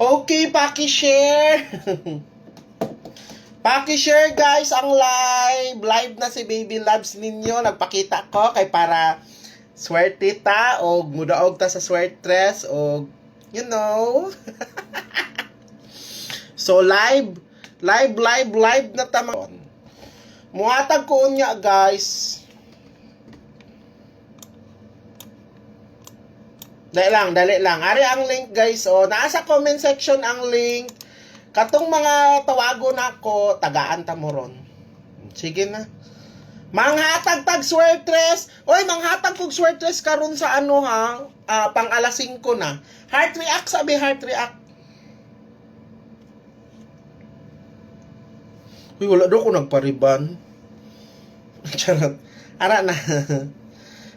Okay, paki-share. Paki-share guys ang live. Live na si Baby Loves ninyo. Nagpakita ko kay para swerte ta o mudaog ta sa swertres o you know. So live na ta. Muhatag ko unya guys. Dali lang. Ari ang link guys. O, nasa comment section ang link. Katong mga tawago na ko, tagaan ta mo ron. Sige na. Manghatag tag swertres. Oy, manghatag kog swertres karon sa ano ha. Pang alas 5 na. Heart react sabi, heart react. Uy, wala daw ko nagpariban. Charot. Ara na.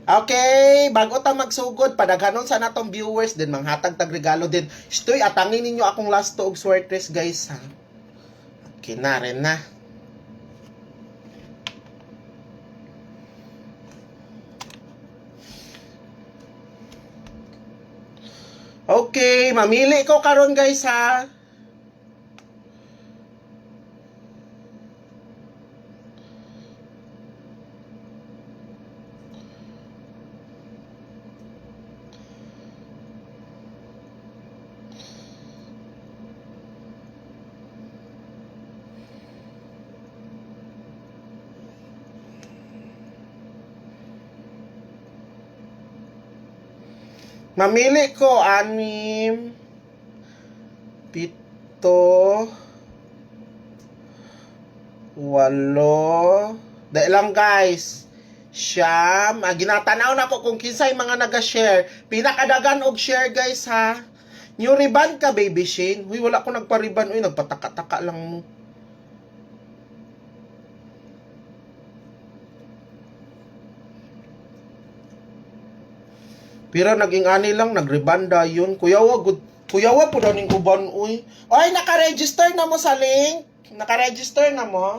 Okay, bago ta magsugod, padaghanon sa natong viewers din, manghatag tag regalo din. Stoy, atangin ninyo akong last to og swertres guys ha. Okay na rin na. Okay, mamili ko karon guys ha. Mamili ko 6, 7, 8. Dahil lang guys. Siyam. Ginatanaw na ko kung kinsay mga naga-share. Pinakadagan og share guys ha. New ribbon ka baby Shane. Uy, wala ko nagpa-ribbon. Uy, nagpataka-taka lang mo. Pero naging ani lang, nagribanda yun. Kuyawa po daw ning uban, uy. Oy, naka-register na mo sa link. Naka-register na mo.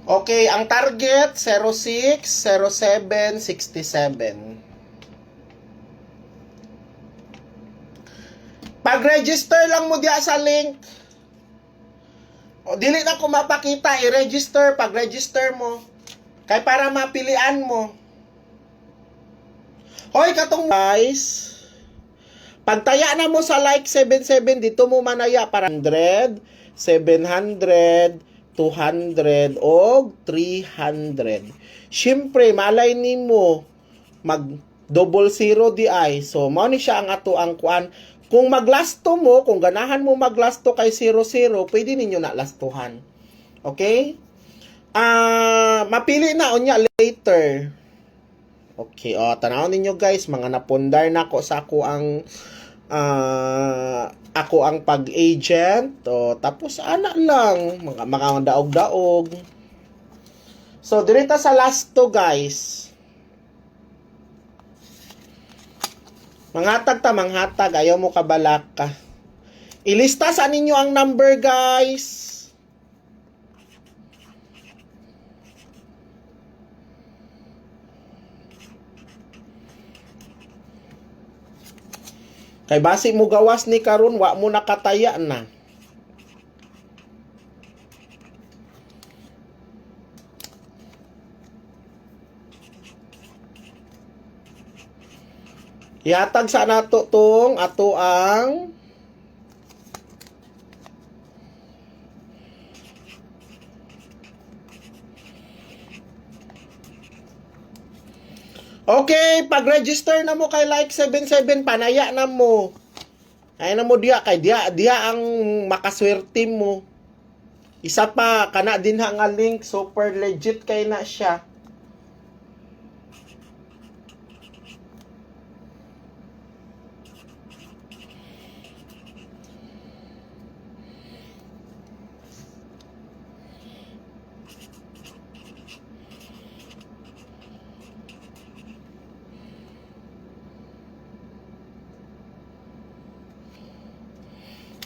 Okay, ang target 06, 07, 67. Pag-register lang mo diya sa link. O, dili na ko mapakita, i-register, pag-register mo. Kay para mapilian mo. Hoy, katong guys, pagtaya na mo sa like 77, dito mo manaya para 100, 700, 200, o 300. Siyempre, malay ni mo, mag double zero di ay. So, mao ni siya ang ato ang kuan. Kung maglasto mo, kung ganahan mo maglasto kay 00, pwede ninyo na lastuhan. Okay? Mapili na unya later. Okay, tanaw ninyo guys, mga napundar na ko sa ako ang pag-agent. Tapos ana lang, mga daog-daog. So, dirita sa last to guys. Manghatag, ayaw mo kabalak ka. Ilista sa ninyo ang number, guys. Kay basi mo gawas ni karon, wa mo nakataya na. Ihatag sa nato tong ato ang okay, pag-register na mo kay like 77, panaya na mo. Ay na mo diya kay diya ang makaswerte mo. Isa pa kana din nga link, super legit kay na siya.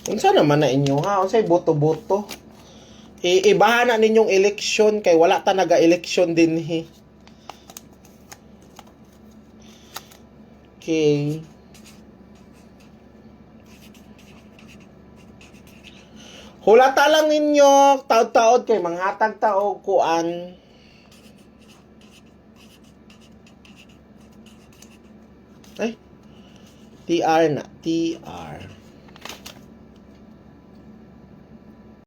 Unsa naman na inyo ha? Unsay boto-boto? Ibahan na ninyong eleksyon kay wala ta naga-eleksyon din he. Okay. Hulata lang ninyo, taod-taod kay manghatag taog kuan. Ay, TR na, TR.